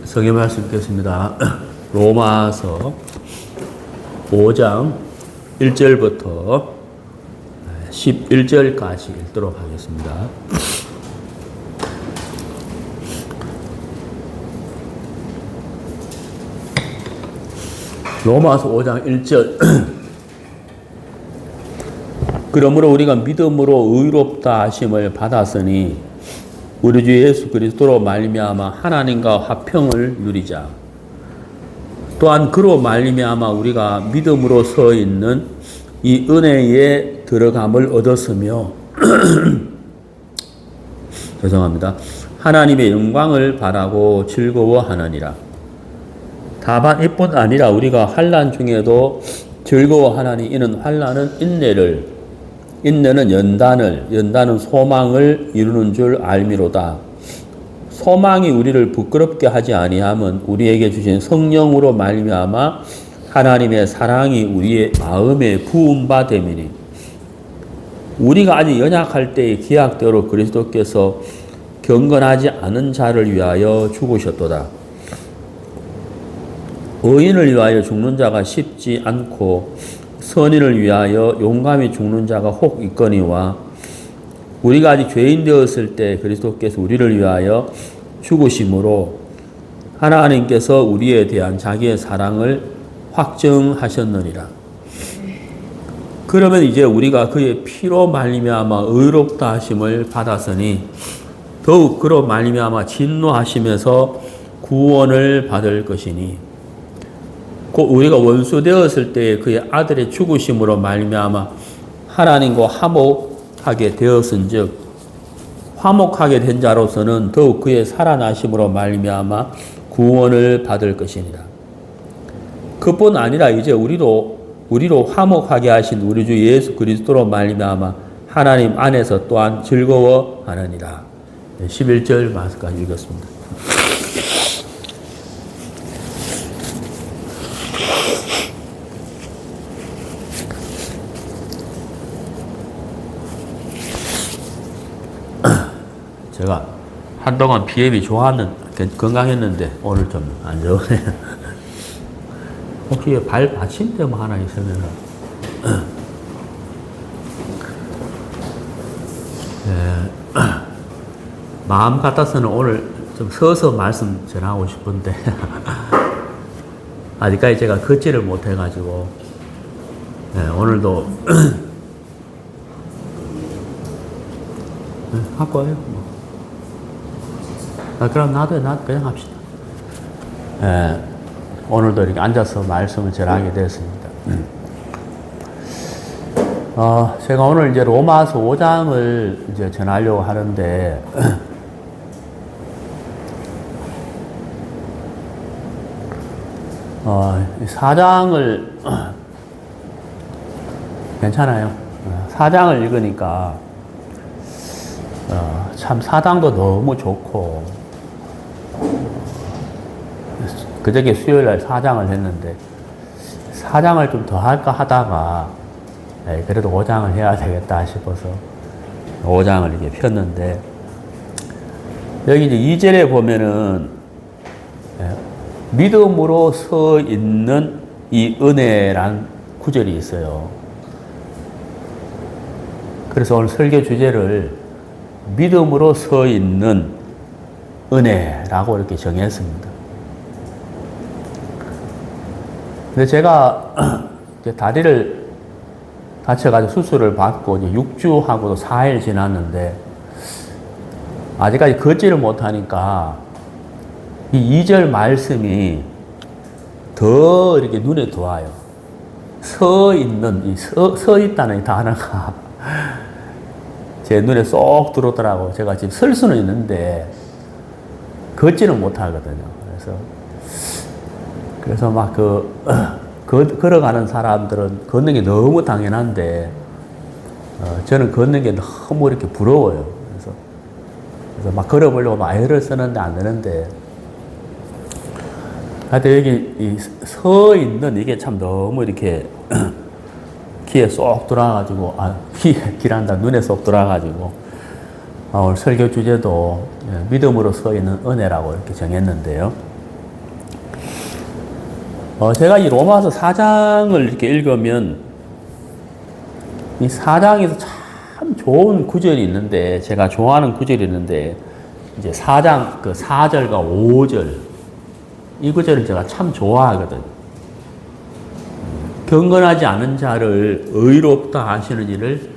성경 말씀 읽겠습니다. 로마서 5장 1절부터 11절까지 읽도록 하겠습니다. 로마서 5장 1절 그러므로 우리가 믿음으로 의롭다 하심을 받았으니 우리 주 예수 그리스도로 말미암아 하나님과 화평을 누리자. 또한 그로 말미암아 우리가 믿음으로 서 있는 이 은혜에 들어감을 얻었으며 죄송합니다. 하나님의 영광을 바라고 즐거워하느니라. 다만 이뿐 아니라 우리가 환난 중에도 즐거워하나니 이는 환난은 인내는 연단은 소망을 이루는 줄 알미로다. 소망이 우리를 부끄럽게 하지 아니함은 우리에게 주신 성령으로 말미암아 하나님의 사랑이 우리의 마음에 부은 바 됨이니 우리가 아직 연약할 때의 기약대로 그리스도께서 경건하지 않은 자를 위하여 죽으셨도다. 의인을 위하여 죽는 자가 쉽지 않고 선인을 위하여 용감히 죽는 자가 혹 있거니와 우리가 아직 죄인 되었을 때 그리스도께서 우리를 위하여 죽으심으로 하나님께서 우리에 대한 자기의 사랑을 확증하셨느니라. 그러면 이제 우리가 그의 피로 말미암아 의롭다 하심을 받았으니 더욱 그로 말미암아 진노하심에서 구원을 받을 것이니 곧 우리가 원수 되었을 때에 그의 아들의 죽으심으로 말미암아 하나님과 화목하게 되었은즉 화목하게 된 자로서는 더욱 그의 살아나심으로 말미암아 구원을 받을 것이니라. 그뿐 아니라 이제 우리로 화목하게 하신 우리 주 예수 그리스도로 말미암아 하나님 안에서 또한 즐거워하느니라. 11절 말씀까지 읽었습니다. 제가 한동안 비염이 건강했는데 오늘 좀 안 좋으네요. 혹시 발 받침대 뭐 하나 있으면 마음 같아서는 오늘 좀 서서 말씀 전하고 싶은데 아직까지 제가 걷지를 못해가지고 오늘도 갖고 와요. 그럼 나도 그냥 합시다. 오늘도 이렇게 앉아서 말씀을 전하게 됐습니다. 제가 오늘 이제 로마서 5장을 이제 전하려고 하는데, 4장을, 괜찮아요. 4장을 읽으니까, 참 4장도 너무 좋고, 그저께 수요일날 4장을 했는데 4장을 좀 더 할까 하다가 그래도 5장을 해야 되겠다 싶어서 5장을 이렇게 폈는데 여기 이제 2절에 보면은 믿음으로 서 있는 이 은혜란 구절이 있어요. 그래서 오늘 설교 주제를 믿음으로 서 있는 은혜라고 이렇게 정했습니다. 근데 제가 다리를 다쳐가지고 수술을 받고 이제 6주하고도 4일 지났는데 아직까지 걷지를 못하니까 이 2절 말씀이 더 이렇게 눈에 들어와요. 서 있는, 서 있다는 이 단어가 제 눈에 쏙 들어오더라고. 제가 지금 설 수는 있는데 걷지는 못하거든요. 그래서 막 걸어가는 사람들은 걷는 게 너무 당연한데, 저는 걷는 게 너무 이렇게 부러워요. 그래서 막 걸어보려고 막 애를 쓰는데 안 되는데, 하여튼 여기 서 있는 이게 참 너무 이렇게 귀에 쏙 들어와가지고, 귀란다, 눈에 쏙 들어와가지고, 오늘 설교 주제도 믿음으로 서 있는 은혜라고 이렇게 정했는데요. 제가 이 로마서 4장을 이렇게 읽으면 이 4장에서 참 좋은 구절이 있는데, 제가 좋아하는 구절이 있는데, 이제 4장 그 4절과 5절 이 구절을 제가 참 좋아하거든요. 경건하지 않은 자를 의롭다 하시는 이를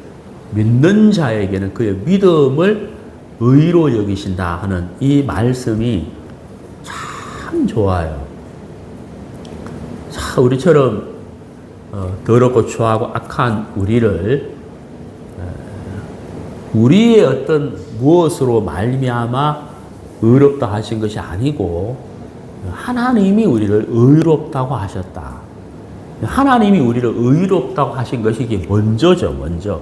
믿는 자에게는 그의 믿음을 의로 여기신다 하는 이 말씀이 참 좋아요. 자, 우리처럼 더럽고 추하고 악한 우리를 우리의 어떤 무엇으로 말미암아 의롭다 하신 것이 아니고 하나님이 우리를 의롭다고 하셨다. 하나님이 우리를 의롭다고 하신 것이 이게 먼저죠, 먼저.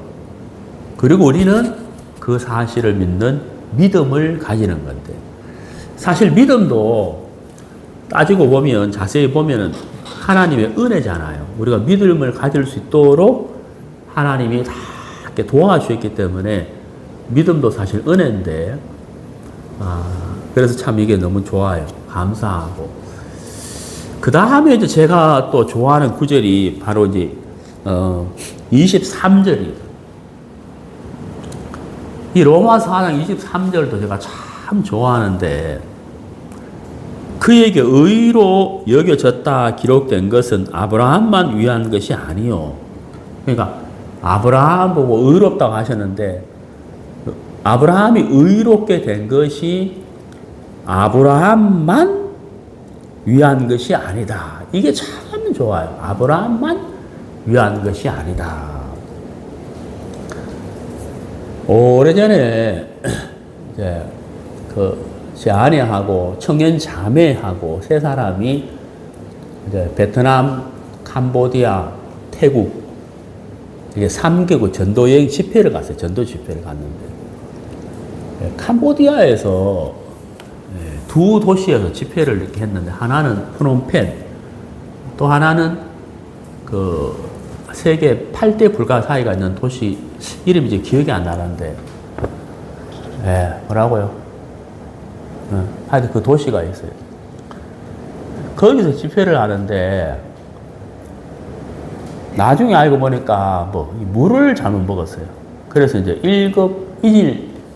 그리고 우리는 그 사실을 믿는 믿음을 가지는 건데, 사실 믿음도 따지고 보면, 자세히 보면은 하나님의 은혜잖아요. 우리가 믿음을 가질 수 있도록 하나님이 다 이렇게 도와주셨기 때문에 믿음도 사실 은혜인데, 그래서 참 이게 너무 좋아요. 감사하고. 그 다음에 이제 제가 또 좋아하는 구절이 바로 이제 23절이에요. 이 로마서 4장 23절도 제가 참 좋아하는데, 그에게 의로 여겨졌다 기록된 것은 아브라함만 위한 것이 아니요. 그러니까 아브라함 보고 의롭다고 하셨는데, 아브라함이 의롭게 된 것이 아브라함만 위한 것이 아니다. 이게 참 좋아요. 아브라함만 위한 것이 아니다. 오래전에 이제 제 아내하고 청년 자매하고 세 사람이 이제 베트남, 캄보디아, 태국 이게 3개국 전도 여행 집회를 갔어요. 전도 집회를 갔는데, 캄보디아에서 두 도시에서 집회를 이렇게 했는데, 하나는 프놈펜, 또 하나는 그 세계 8대 불가 사이가 있는 도시 이름이 이제 기억이 안 나는데, 뭐라고요? 하여튼 그 도시가 있어요. 거기서 집회를 하는데, 나중에 알고 보니까 물을 잘못 먹었어요. 그래서 이제 1급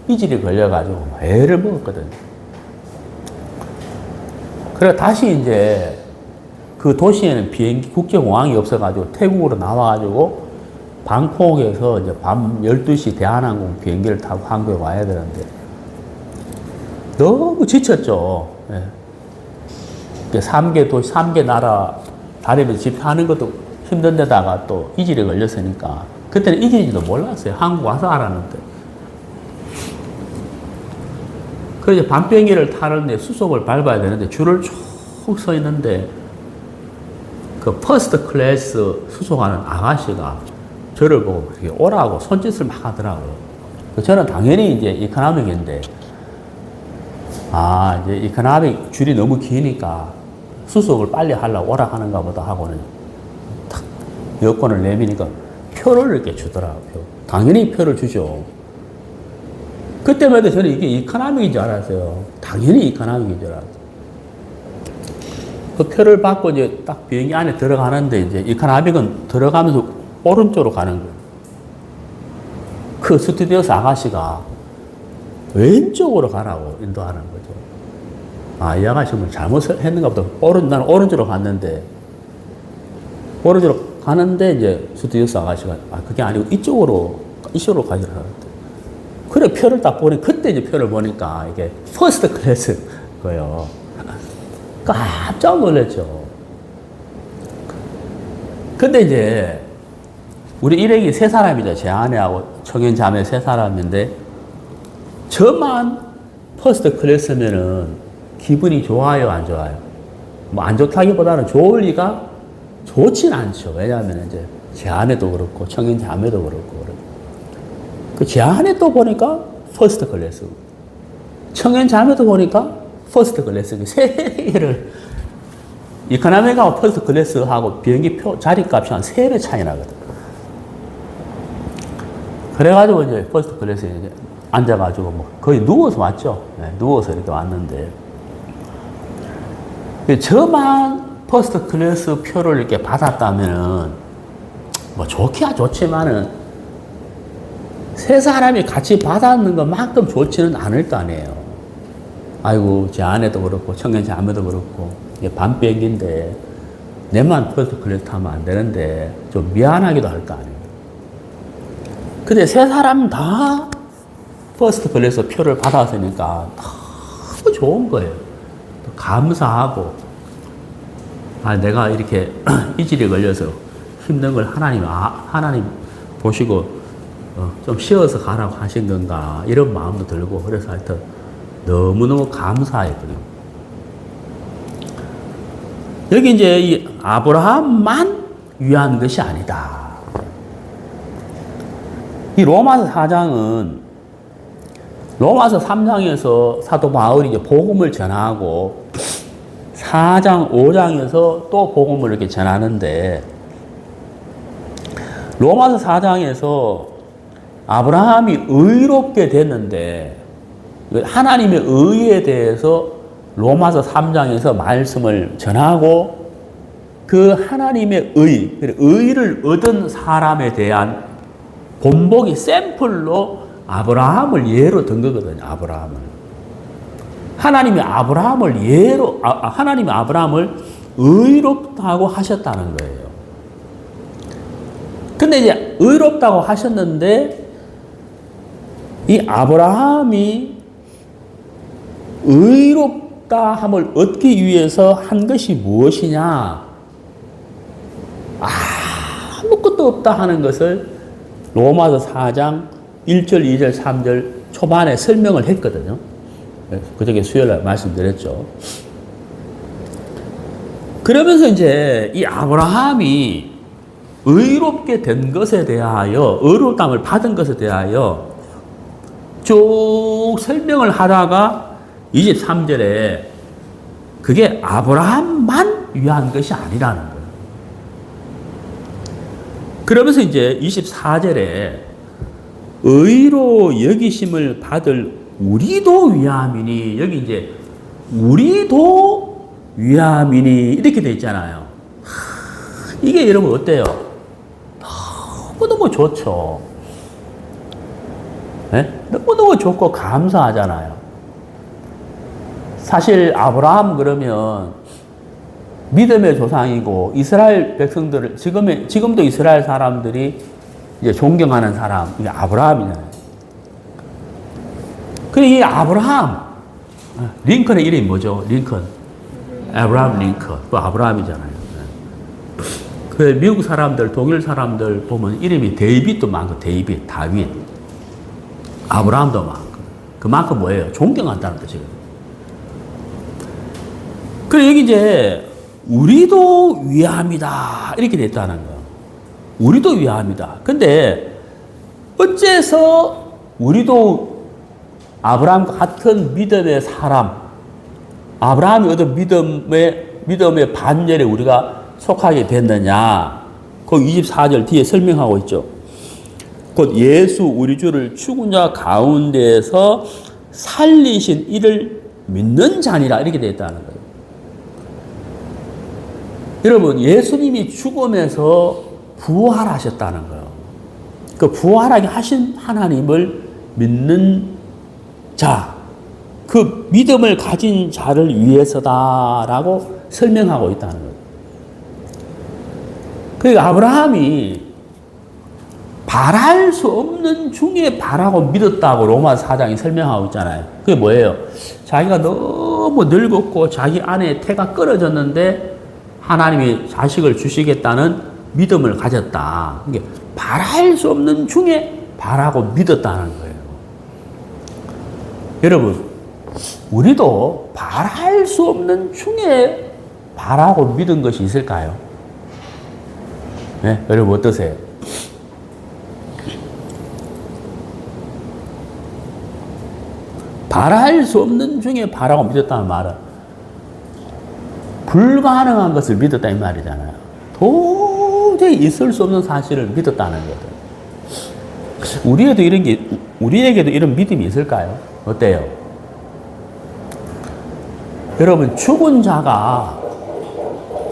이질이 걸려가지고 애를 먹었거든요. 그래 다시 이제 그 도시에는 비행기 국제공항이 없어가지고 태국으로 나와가지고 방콕에서 이제 밤 12시 대한항공 비행기를 타고 한국에 와야 되는데 너무 지쳤죠. 3개 도시, 3개 나라 다니면서 집회하는 것도 힘든 데다가 또 이질이 걸렸으니까, 그때는 이질인지도 몰랐어요. 한국 와서 알았는데. 그래서 밤 비행기를 타는데 수속을 밟아야 되는데 줄을 쭉 서 있는데, 그 퍼스트 클래스 수속하는 아가씨가 저를 보고 이렇게 오라고 손짓을 막 하더라고요. 저는 당연히 이제 이코노믹인데, 이제 이코노믹 줄이 너무 기니까 수속을 빨리 하려고 오라 하는가 보다 하고는 탁 여권을 내미니까 표를 이렇게 주더라고요. 당연히 표를 주죠. 그때마다 저는 이게 이코노믹인 줄 알았어요. 당연히 이코노믹인 줄 알았어요. 그 표를 받고 이제 딱 비행기 안에 들어가는데, 이제 이코노믹은 들어가면서 오른쪽으로 가는 거예요. 그 스튜디오스 아가씨가 왼쪽으로 가라고 인도하는 거죠. 이 아가씨 뭐 잘못했는가 보다. 나는 오른쪽으로 갔는데, 오른쪽으로 가는데 이제 스튜디오스 아가씨가 그게 아니고 이쪽으로 가기로 하는데, 그래 표를 딱 보니, 그때 이제 표를 보니까 이게 퍼스트 클래스 거예요. 깜짝 놀랐죠. 근데 이제 우리 일행이 세 사람이죠. 제 아내하고 청년 자매 세 사람인데, 저만 퍼스트 클래스면은 기분이 좋아요, 안 좋아요? 안 좋다기보다는 좋을 리가 좋진 않죠. 왜냐하면 이제 제 아내도 그렇고 청년 자매도 그렇고, 제 아내 또 보니까 퍼스트 클래스, 청년 자매도 보니까 퍼스트 클래스, 세 개를, 이코노미하고 퍼스트 클래스하고 비행기 표 자리값이 한 3배 차이 나거든. 그래가지고 이제 퍼스트 클래스에 이제 앉아가지고 뭐 거의 누워서 왔죠. 네, 누워서 이렇게 왔는데 저만 퍼스트 클래스 표를 이렇게 받았다면은 뭐 좋기야 좋지만은 세 사람이 같이 받았는 것만큼 좋지는 않을 거 아니에요. 아이고 제 아내도 그렇고 청년 자매도 그렇고 이게 반백인데 내만 퍼스트 클래스 타면 안 되는데 좀 미안하기도 할 거 아니에요. 근데 세 사람 다 퍼스트 클래스 표를 받았으니까 너무 좋은 거예요. 감사하고, 아, 내가 이렇게 이질이 걸려서 힘든 걸 하나님 보시고, 좀 쉬어서 가라고 하신 건가, 이런 마음도 들고, 그래서 하여튼 너무너무 감사했거든요. 여기 이제 이 아브라함만 위한 것이 아니다. 이 로마서 4장은 로마서 3장에서 사도 바울이 이제 복음을 전하고 4장, 5장에서 또 복음을 이렇게 전하는데 로마서 4장에서 아브라함이 의롭게 됐는데 하나님의 의에 대해서 로마서 3장에서 말씀을 전하고 그 하나님의 의를 얻은 사람에 대한 본보기 샘플로 아브라함을 예로 든 거거든요. 아브라함을. 하나님이 아브라함을 의롭다고 하셨다는 거예요. 근데 이제 의롭다고 하셨는데 이 아브라함이 의롭다함을 얻기 위해서 한 것이 무엇이냐? 아무것도 없다 하는 것을 로마서 4장 1절, 2절, 3절 초반에 설명을 했거든요. 그저께 수요일날 말씀드렸죠. 그러면서 이제 이 아브라함이 의롭게 된 것에 대하여, 의롭다함을 받은 것에 대하여 쭉 설명을 하다가 23절에 그게 아브라함만 위한 것이 아니라는 거예요. 그러면서 이제 24절에 의로 여기심을 받을 우리도 위함이니, 여기 이제 우리도 위함이니 이렇게 돼 있잖아요. 이게 여러분 어때요? 너무너무 좋죠. 네? 너무너무 좋고 감사하잖아요. 사실 아브라함 그러면 믿음의 조상이고 이스라엘 백성들을 지금도 이스라엘 사람들이 이제 존경하는 사람, 이게 아브라함이잖아요. 근데 이 아브라함, 링컨의 이름이 뭐죠? 링컨. 아브라함 링컨. 또 아브라함이잖아요. 그 미국 사람들, 독일 사람들 보면 이름이 데이빗도 많고, 다윗. 아브라함도 많고. 그만큼 뭐예요? 존경한다는 뜻이거든요. 그래, 여기 이제, 우리도 위함이다. 이렇게 됐다는 거예요. 우리도 위함이다. 근데, 어째서 우리도 아브라함과 같은 믿음의 사람, 아브라함이 얻은 믿음의 반열에 우리가 속하게 됐느냐? 그 24절 뒤에 설명하고 있죠. 곧 예수 우리 주를 죽은 자 가운데에서 살리신 이를 믿는 자니라 이렇게 되어 있다는 거예요. 여러분, 예수님이 죽음에서 부활하셨다는 거예요. 그 부활하게 하신 하나님을 믿는 자, 그 믿음을 가진 자를 위해서다라고 설명하고 있다는 거예요. 그러니까 아브라함이 바랄 수 없는 중에 바라고 믿었다고 로마서 4장이 설명하고 있잖아요. 그게 뭐예요? 자기가 너무 늙었고 자기 아내의 태가 끊어졌는데 하나님이 자식을 주시겠다는 믿음을 가졌다. 이게 바랄 수 없는 중에 바라고 믿었다는 거예요. 여러분, 우리도 바랄 수 없는 중에 바라고 믿은 것이 있을까요? 네? 여러분 어떠세요? 바랄 수 없는 중에 바라고 믿었다는 말은 불가능한 것을 믿었다 이 말이잖아요. 도저히 있을 수 없는 사실을 믿었다는 거죠. 우리에게도 이런 믿음이 있을까요? 어때요? 여러분, 죽은 자가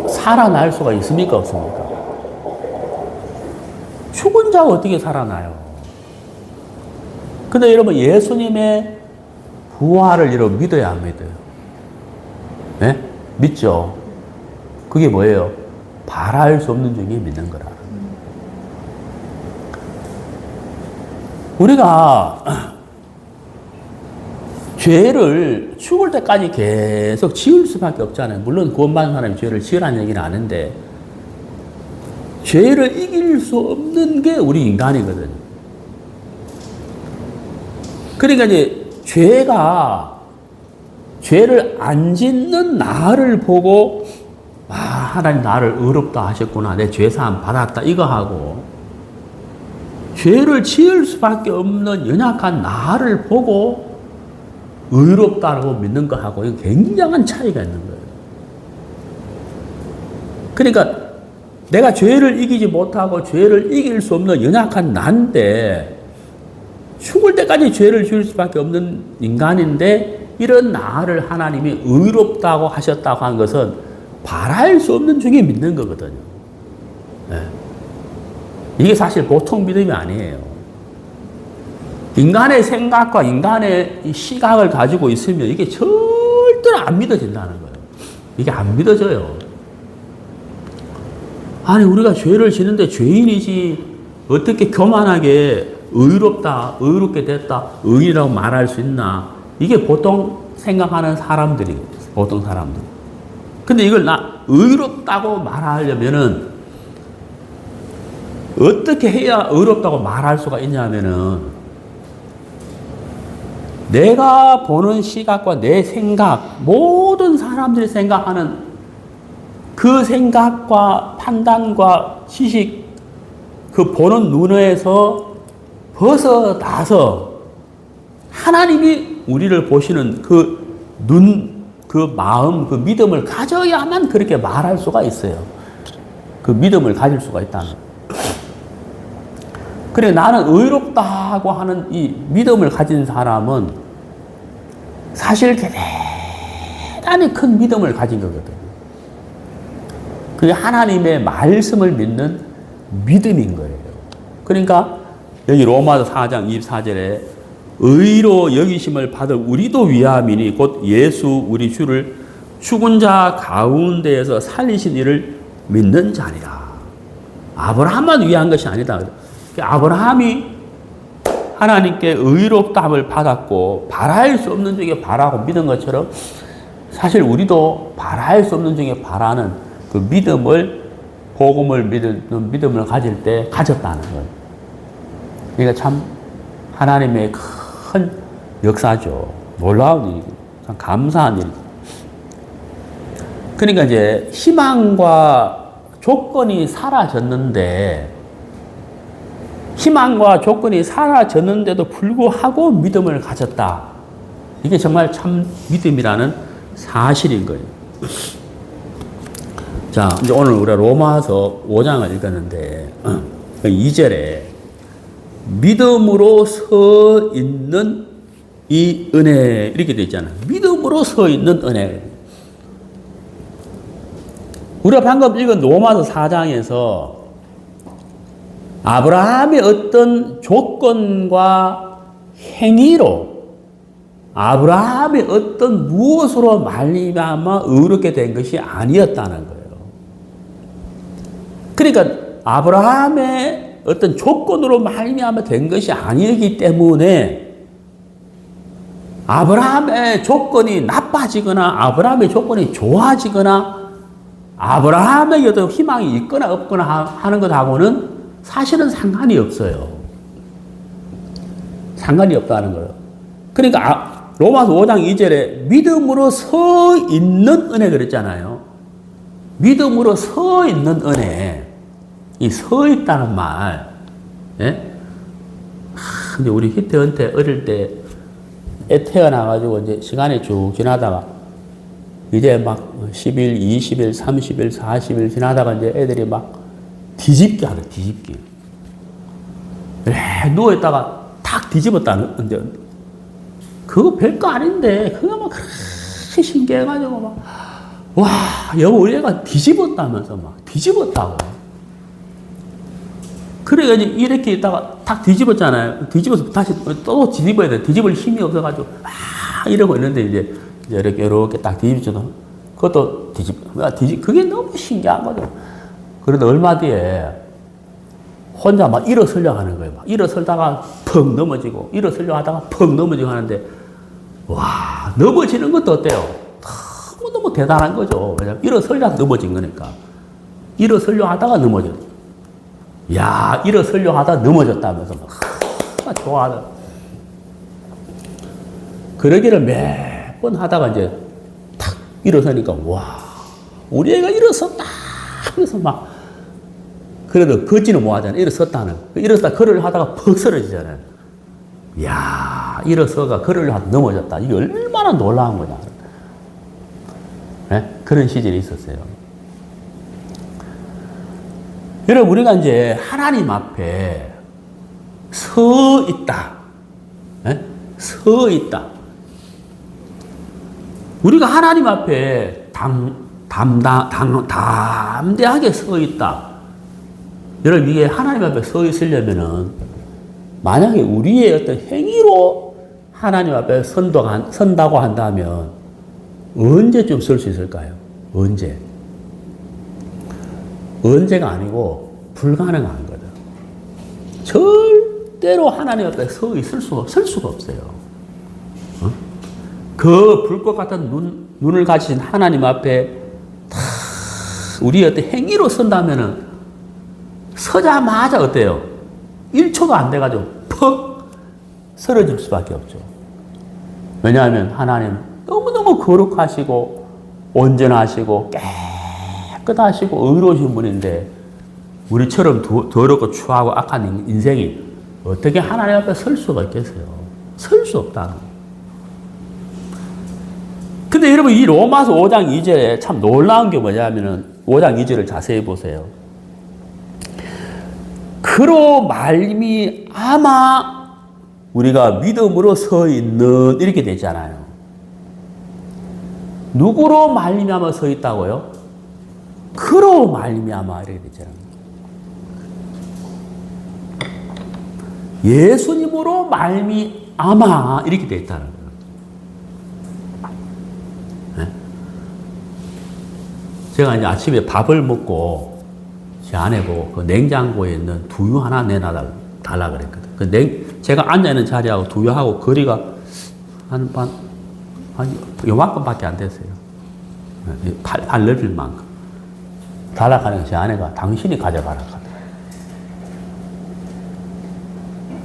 살아날 수가 있습니까? 없습니까? 죽은 자가 어떻게 살아나요? 근데 여러분, 예수님의 부활을 여러분 믿어야 안 믿어요? 네? 믿죠? 그게 뭐예요? 바랄 수 없는 중에 믿는 거라. 우리가 죄를 죽을 때까지 계속 지을 수밖에 없잖아요. 물론 구원받은 사람이 죄를 지으라는 얘기는 아는데, 죄를 이길 수 없는 게 우리 인간이거든요. 그러니까 이제 죄를 안 짓는 나를 보고, 아, 하나님 나를 의롭다 하셨구나, 내 죄사함 받았다, 이거 하고, 죄를 지을 수밖에 없는 연약한 나를 보고 의롭다라고 믿는 거하고 굉장한 차이가 있는 거예요. 그러니까 내가 죄를 이기지 못하고 죄를 이길 수 없는 연약한 나인데, 죽을 때까지 죄를 지을 수밖에 없는 인간인데, 이런 나를 하나님이 의롭다고 하셨다고 한 것은 바랄 수 없는 중에 믿는 거거든요. 네. 이게 사실 보통 믿음이 아니에요. 인간의 생각과 인간의 시각을 가지고 있으면 이게 절대로 안 믿어진다는 거예요. 이게 안 믿어져요. 아니, 우리가 죄를 지는데 죄인이지 어떻게 교만하게 의롭게 됐다, 의인이라고 말할 수 있나? 이게 보통 생각하는 사람들이, 보통 사람들. 근데 이걸 의롭다고 말하려면은 어떻게 해야 의롭다고 말할 수가 있냐면은, 내가 보는 시각과 내 생각, 모든 사람들이 생각하는 그 생각과 판단과 지식, 그 보는 눈에서 벗어나서 하나님이 우리를 보시는 그 눈, 그 마음, 그 믿음을 가져야만 그렇게 말할 수가 있어요. 그 믿음을 가질 수가 있다는 거예요. 그래, 나는 의롭다고 하는 이 믿음을 가진 사람은 사실 대단히 큰 믿음을 가진 거거든요. 그게 하나님의 말씀을 믿는 믿음인 거예요. 그러니까 여기 로마서 4장 24절에 의로 여기심을 받을 우리도 위함이니 곧 예수 우리 주를 죽은 자 가운데에서 살리신 이를 믿는 자니라. 아브라함만 위한 것이 아니다. 아브라함이 하나님께 의롭다함을 받았고 바랄 수 없는 중에 바라고 믿은 것처럼 사실 우리도 바랄 수 없는 중에 바라는 그 믿음을, 복음을 믿는 믿음을 가질 때 가졌다는 거예요. 그러니까 참 하나님의 큰 역사죠. 놀라운 일이죠. 참 감사한 일이죠. 그러니까 이제 희망과 조건이 사라졌는데, 희망과 조건이 사라졌는데도 불구하고 믿음을 가졌다. 이게 정말 참 믿음이라는 사실인 거예요. 자, 이제 오늘 우리가 로마서 5장을 읽었는데, 2절에 믿음으로 서 있는 이 은혜, 이렇게 되어 있잖아요. 믿음으로 서 있는 은혜. 우리가 방금 읽은 로마서 4장에서 아브라함의 어떤 조건과 행위로, 아브라함의 어떤 무엇으로 말미암아 의롭게 된 것이 아니었다는 거예요. 그러니까 아브라함의 어떤 조건으로 말미암아 된 것이 아니었기 때문에 아브라함의 조건이 나빠지거나 아브라함의 조건이 좋아지거나 아브라함의 어떤 희망이 있거나 없거나 하는 것하고는 사실은 상관이 없어요. 상관이 없다는 거예요. 그러니까 로마서 5장 2절에 믿음으로 서 있는 은혜 그랬잖아요. 믿음으로 서 있는 은혜. 이 서 있다는 말. 예? 근데 우리 희태한테 어릴 때 애 태어나가지고 이제 시간이 쭉 지나다가 이제 막 10일, 20일, 30일, 40일 지나다가 이제 애들이 막 뒤집기 하래, 뒤집기. 누워있다가 탁 뒤집었다는데, 그거 별거 아닌데, 그거 막 그렇게 신기해가지고 막, 와, 여보, 우리 애가 뒤집었다면서 막, 뒤집었다고. 그래가 이렇게 있다가 탁 뒤집었잖아요. 뒤집어서 다시 또 뒤집어야 돼. 뒤집을 힘이 없어가지고, 이러고 있는데, 이제 이렇게 딱 뒤집죠. 그것도 그게 너무 신기한 거죠. 그런데 얼마 뒤에 혼자 막 일어서려고 하는 거예요. 막 일어설다가 펑 넘어지고, 일어서려고 하다가 펑 넘어지고 하는데, 와, 넘어지는 것도 어때요? 너무너무 대단한 거죠. 왜냐면 일어서려고 넘어진 거니까. 일어서려고 하다가 넘어졌어. 야, 일어서려고 하다가 넘어졌다면서 막 좋아하다. 그러기를 몇 번 하다가 이제 탁 일어서니까, 와, 우리 애가 일어섰다. 그래서 막, 그래도 걷지는 못하잖아요. 일어섰다는. 일어섰다 걸으려 하다가 퍽 쓰러지잖아요. 이야, 일어서가 걸으려 하다 넘어졌다. 이게 얼마나 놀라운 거냐. 네? 그런 시절이 있었어요. 여러분, 우리가 이제 하나님 앞에 서 있다. 네? 서 있다. 우리가 하나님 앞에 담대하게 서 있다. 여러분, 이게 하나님 앞에 서 있으려면은, 만약에 우리의 어떤 행위로 하나님 앞에 선다고 한다면, 언제쯤 설 수 있을까요? 언제? 언제가 아니고, 불가능한 거죠. 절대로 하나님 앞에 서 있을 설 수가 없어요. 그 불꽃 같은 눈을 가지신 하나님 앞에 우리의 어떤 행위로 선다면은 서자마자 어때요? 1초도 안 돼가지고 퍽 쓰러질 수밖에 없죠. 왜냐하면 하나님 너무너무 거룩하시고 온전하시고 깨끗하시고 의로우신 분인데 우리처럼 더럽고 추하고 악한 인생이 어떻게 하나님 앞에 설 수가 있겠어요? 설 수 없다는 거예요. 근데 여러분, 이 로마서 5장 2절에 참 놀라운 게 뭐냐면은 5장 2절을 자세히 보세요. 그로 말미암아 우리가 믿음으로 서 있는, 이렇게 되잖아요. 누구로 말미암아 서 있다고요? 그로 말미암아 이렇게 되잖아요. 예수님으로 말미암아 이렇게 돼 있다는 거예요. 제가 이제 아침에 밥을 먹고 제 아내 보고 그 냉장고에 있는 두유 하나 내놔달라 그랬거든. 제가 앉아있는 자리하고 두유하고 거리가 한 요만큼밖에 안 됐어요. 팔 넓힐 만큼. 달라고 하는 제 아내가 당신이 가져가라 하더라고요.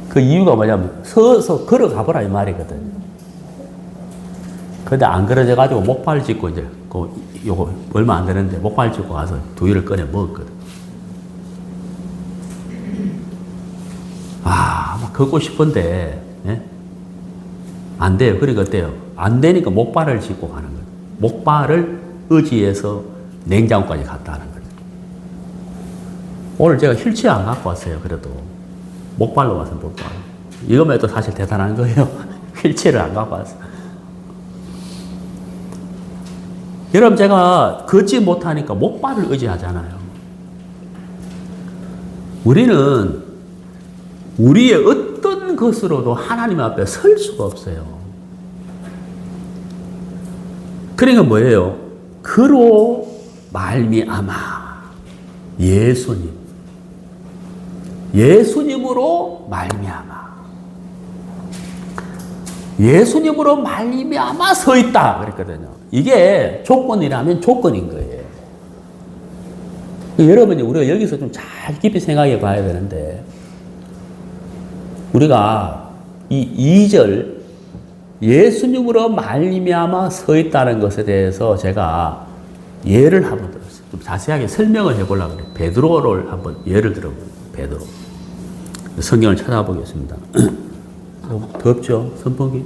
그 이유가 뭐냐면 서서 걸어가보라 이 말이거든요. 근데 안 그러져가지고 목발 짚고 이제 요거 얼마 안 되는데 목발 짚고 가서 두유를 꺼내 먹었거든. 막 걷고 싶은데, 예? 안 돼요. 그러니까 어때요? 안 되니까 목발을 짚고 가는 거예요. 목발을 의지해서 냉장고까지 갔다 하는 거예요. 오늘 제가 휠체어 안 갖고 왔어요. 그래도 목발로 와서 목발. 이거만 해도 사실 대단한 거예요. 휠체어를 안 갖고 왔어요. 여러분, 제가 걷지 못하니까 목발을 의지하잖아요. 우리는 우리의 어떤 것으로도 하나님 앞에 설 수가 없어요. 그러니까 뭐예요? 그로 말미암아 예수님으로 말미암아 예수님으로 말미암아 서 있다 그랬거든요. 이게 조건이라면 조건인 거예요. 여러분이 우리가 여기서 좀 잘 깊이 생각해 봐야 되는데, 우리가 이 2절 예수님으로 말미암아 서 있다는 것에 대해서 제가 예를 한번 들었어요. 좀 자세하게 설명을 해보려고 그래요. 베드로를 한번 예를 들어보세요. 베드로. 성경을 찾아보겠습니다. 덥죠? 선풍기?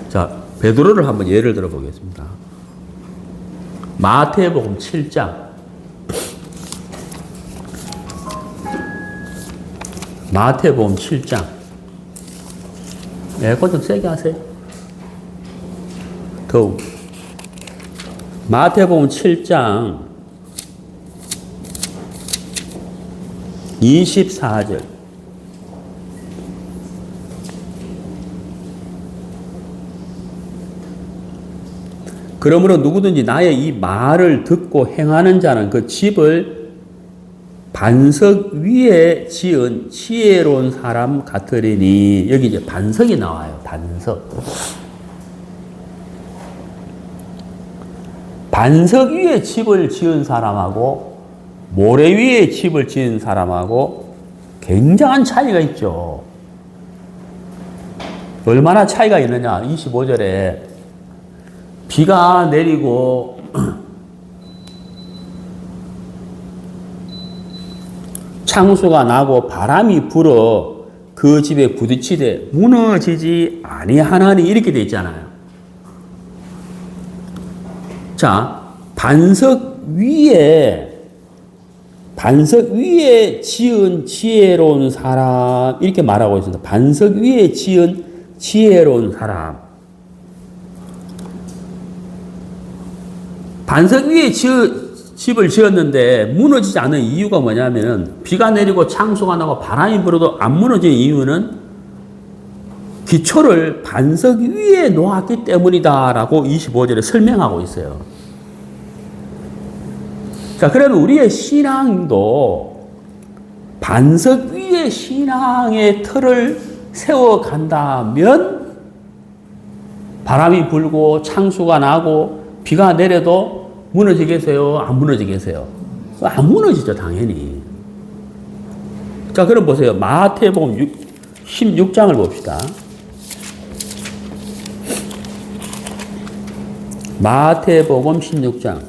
자, 베드로를 한번 예를 들어보겠습니다. 마태복음 7장 마태복음 7장. 에어컨 좀 세게 하세요. 더욱. 마태복음 7장 24절. 그러므로 누구든지 나의 이 말을 듣고 행하는 자는 그 집을 반석 위에 지은 지혜로운 사람 같으리니. 여기 이제 반석이 나와요. 반석. 반석 위에 집을 지은 사람하고 모래 위에 집을 지은 사람하고 굉장한 차이가 있죠. 얼마나 차이가 있느냐. 25절에 비가 내리고 창수가 나고 바람이 불어 그 집에 부딪히되 무너지지 아니하나니 이렇게 돼 있잖아요. 자, 반석 위에 지은 지혜로운 사람 이렇게 말하고 있습니다. 반석 위에 지은 지혜로운 사람. 반석 위에 집을 지었는데 무너지지 않은 이유가 뭐냐면 비가 내리고 창수가 나고 바람이 불어도 안 무너진 이유는 기초를 반석 위에 놓았기 때문이다라고 25절에 설명하고 있어요. 자, 그러면 우리의 신앙도 반석 위에 신앙의 틀을 세워간다면 바람이 불고 창수가 나고 비가 내려도 무너지겠어요? 안 무너지겠어요? 안 무너지죠, 당연히. 자, 그럼 보세요. 마태복음 16장을 봅시다. 마태복음 16장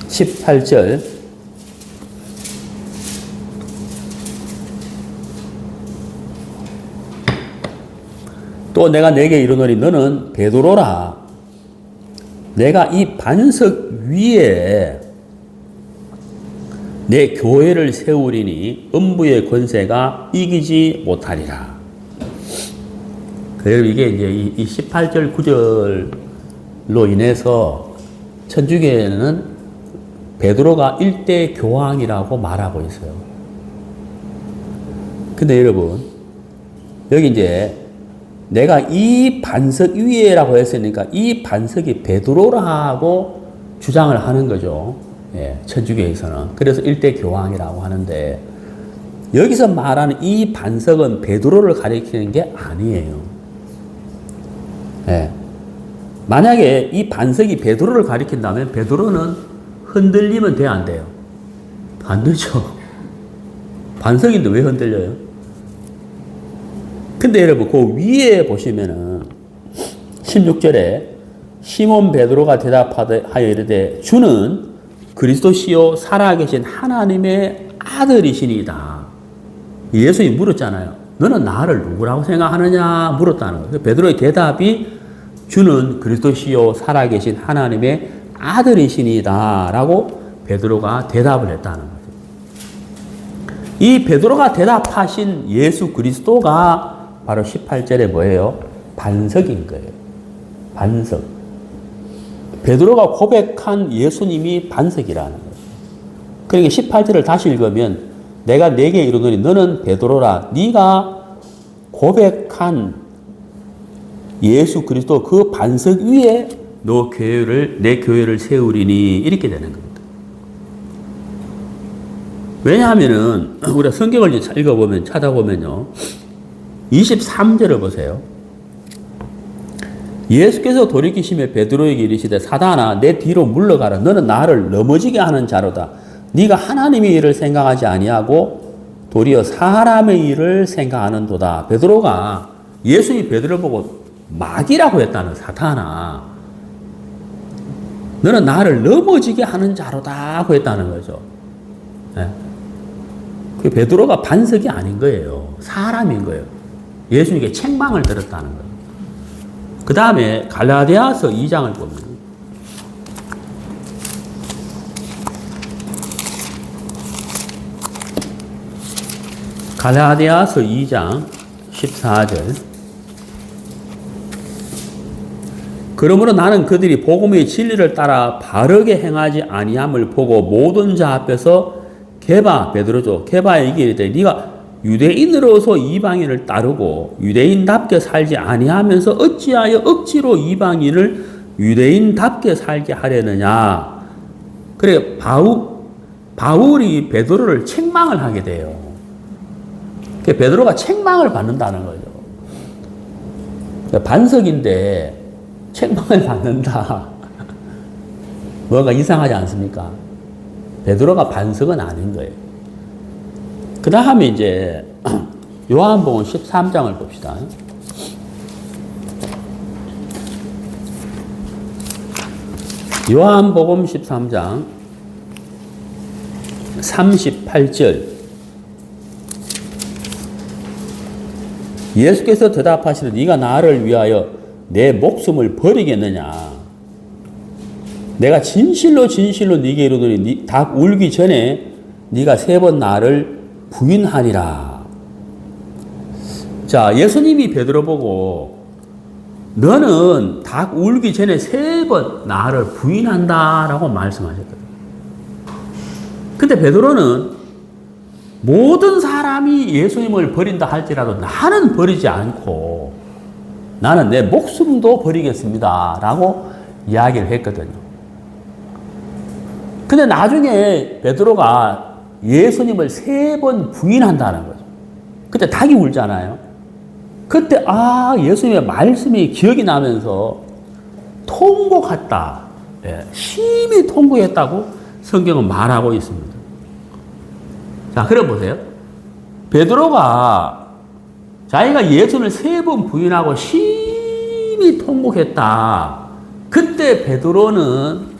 18절. 또 내가 네게 이르노니 너는 베드로라. 내가 이 반석 위에 내 교회를 세우리니 음부의 권세가 이기지 못하리라. 그리고 이게 이제 이 18절 9절로 인해서 천주교에는 베드로가 일대 교황이라고 말하고 있어요. 근데 여러분, 여기 이제 내가 이 반석 위에라고 했으니까 이 반석이 베드로라고 주장을 하는 거죠. 예, 천주교에서는. 그래서 일대 교황이라고 하는데 여기서 말하는 이 반석은 베드로를 가리키는 게 아니에요. 예. 만약에 이 반석이 베드로를 가리킨다면 베드로는 흔들리면 돼요, 안 돼요? 안 되죠. 반석인데 왜 흔들려요? 근데 여러분, 그 위에 보시면은 16절에 시몬 베드로가 대답하여 이르되 주는 그리스도시요 살아계신 하나님의 아들이시니이다. 예수님이 물었잖아요. 너는 나를 누구라고 생각하느냐 물었다는 거예요. 베드로의 대답이 주는 그리스도시요 살아계신 하나님의 아들이시니이다 라고 베드로가 대답을 했다는 거죠. 이 베드로가 대답하신 예수 그리스도가 바로 18절에 뭐예요? 반석인 거예요. 반석. 베드로가 고백한 예수님이 반석이라는 거예요. 그러니까 18절을 다시 읽으면 내가 네게 이르노니 너는 베드로라. 네가 고백한 예수 그리스도 그 반석 위에 내 교회를 세우리니 이렇게 되는 겁니다. 왜냐하면은 우리가 성경을 읽어보면 찾아보면요. 23절을 보세요. 예수께서 돌이키시며 베드로에게 이르시되 사단아 내 뒤로 물러가라. 너는 나를 넘어지게 하는 자로다. 네가 하나님의 일을 생각하지 아니하고 도리어 사람의 일을 생각하는도다. 베드로가 예수님이 베드로를 보고 마귀라고 했다는 사탄아. 너는 나를 넘어지게 하는 자로다 하고 했다는 거죠. 네. 그 베드로가 반석이 아닌 거예요. 사람인 거예요. 예수님께 책망을 들었다는 거예요. 그 다음에 갈라디아서 2장을 보면 갈라디아서 2장 14절. 그러므로 나는 그들이 복음의 진리를 따라 바르게 행하지 아니함을 보고 모든 자 앞에서 베드로죠. 게바에 이르되 네가 유대인으로서 이방인을 따르고 유대인답게 살지 아니하면서 어찌하여 억지로 이방인을 유대인답게 살게 하려느냐. 그래 바울이 베드로를 책망을 하게 돼요. 베드로가 책망을 받는다는 거죠. 반석인데 책망을 받는다. 뭔가 이상하지 않습니까? 베드로가 반석은 아닌 거예요. 그 다음에 이제 요한복음 13장을 봅시다. 요한복음 13장 38절. 예수께서 대답하시되 네가 나를 위하여 내 목숨을 버리겠느냐. 내가 진실로 네게 이르노니 닭 울기 전에 네가 3번 나를 부인하리라. 자, 예수님이 베드로 보고 너는 닭 울기 전에 3번 나를 부인한다라고 말씀하셨거든요. 근데 베드로는 모든 사람이 예수님을 버린다 할지라도 나는 버리지 않고 나는 내 목숨도 버리겠습니다 라고 이야기를 했거든요. 근데 나중에 베드로가 예수님을 3번 부인한다는 거죠. 그때 닭이 울잖아요. 그때 예수님의 말씀이 기억이 나면서 통곡했다. 심히 통곡했다고 성경은 말하고 있습니다. 자, 그럼 보세요. 베드로가 자기가 예수님을 3번 부인하고 심히 통곡했다. 그때 베드로는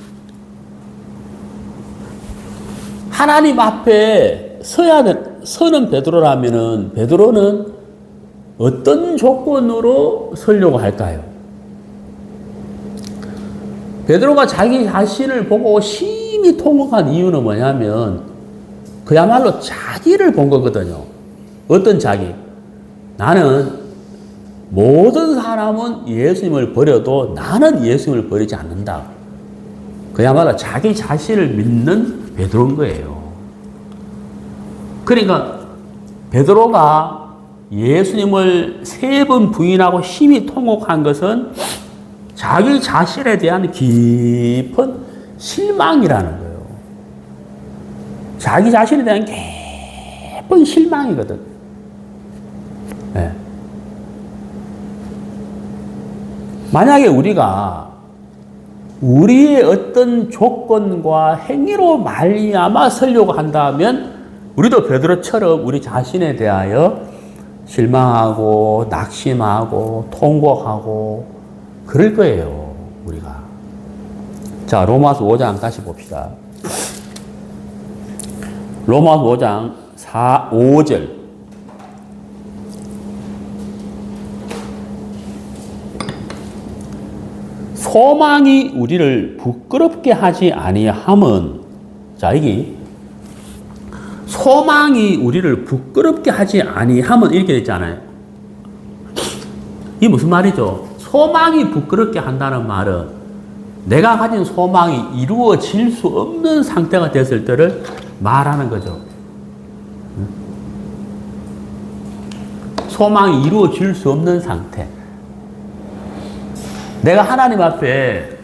하나님 앞에 서는 베드로라면은 베드로는 어떤 조건으로 서려고 할까요? 베드로가 자기 자신을 보고 심히 통곡한 이유는 뭐냐면 그야말로 자기를 본 거거든요. 어떤 자기? 나는 모든 사람은 예수님을 버려도 나는 예수님을 버리지 않는다. 그야말로 자기 자신을 믿는 베드로인 거예요. 그러니까 베드로가 예수님을 3번 부인하고 심히 통곡한 것은 자기 자신에 대한 깊은 실망이라는 거예요. 자기 자신에 대한 깊은 실망이거든. 네. 만약에 우리가 우리의 어떤 조건과 행위로 말미암아 서려고 한다면 우리도 베드로처럼 우리 자신에 대하여 실망하고 낙심하고 통곡하고 그럴 거예요. 우리가. 자, 로마서 5장 다시 봅시다. 로마서 5장 5절. 소망이 우리를 부끄럽게 하지 아니함은, 자, 여기 소망이 우리를 부끄럽게 하지 아니함은 이렇게 됐잖아요. 이게 무슨 말이죠? 소망이 부끄럽게 한다는 말은 내가 가진 소망이 이루어질 수 없는 상태가 됐을 때를 말하는 거죠. 소망이 이루어질 수 없는 상태. 내가 하나님 앞에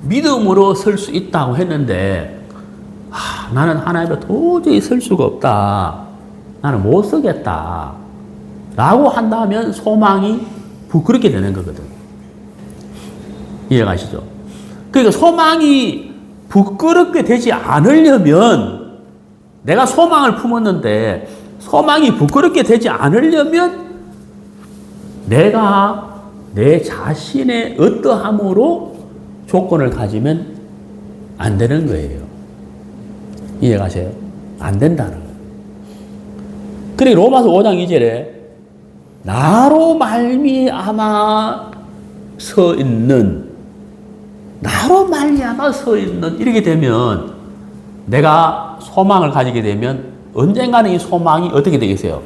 믿음으로 설 수 있다고 했는데 나는 하나님 앞에 도저히 설 수가 없다. 나는 못 서겠다. 라고 한다면 소망이 부끄럽게 되는 거거든. 이해가시죠? 그러니까 소망이 부끄럽게 되지 않으려면 내가 소망을 품었는데 소망이 부끄럽게 되지 않으려면 내가 내 자신의 어떠함으로 조건을 가지면 안 되는 거예요. 이해가세요? 안 된다는 거예요. 그리고 로마서 5장 2절에 나로 말미암아 서 있는 이렇게 되면 내가 소망을 가지게 되면 언젠가는 이 소망이 어떻게 되겠어요?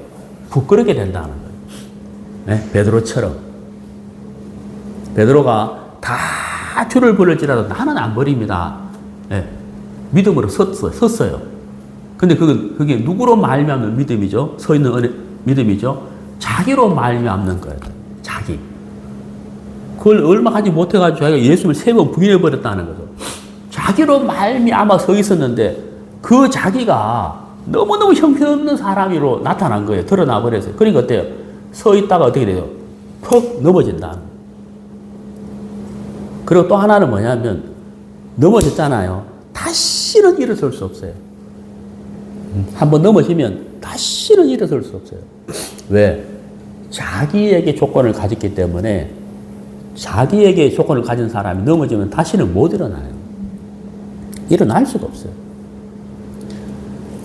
부끄럽게 된다는 거예요. 네? 베드로처럼. 베드로가 다 줄을 버릴지라도 나는 안 버립니다. 네. 믿음으로 섰어요. 근데 그게 누구로 말미암는 믿음이죠? 서 있는 믿음이죠? 자기로 말미암는 거예요. 자기. 그걸 얼마 하지 못해가지고 자기가 예수를 3번 부인해버렸다는 거죠. 자기로 말미암아 서 있었는데 그 자기가 너무너무 형편없는 사람으로 나타난 거예요. 드러나 버렸어요. 그러니까 어때요? 서 있다가 어떻게 돼요? 퍽 넘어진다. 그리고 또 하나는 뭐냐면 넘어졌잖아요. 다시는 일어설 수 없어요. 한번 넘어지면 다시는 일어설 수 없어요. 왜? 자기에게 조건을 가졌기 때문에 자기에게 조건을 가진 사람이 넘어지면 다시는 못 일어나요. 일어날 수가 없어요.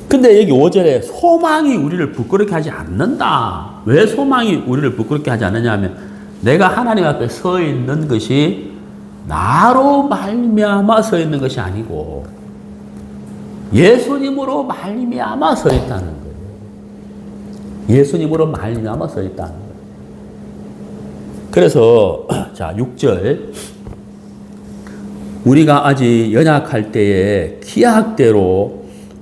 근데 여기 5절에 소망이 우리를 부끄럽게 하지 않는다. 왜 소망이 우리를 부끄럽게 하지 않느냐 하면 내가 하나님 앞에 서 있는 것이 나로 말미암아 서 있는 것이 아니고 예수님으로 말미암아 서 있다는 거예요. 예수님으로 말미암아 서 있다는 거예요. 그래서 자 6절 우리가 아직 연약할 때에 기약대로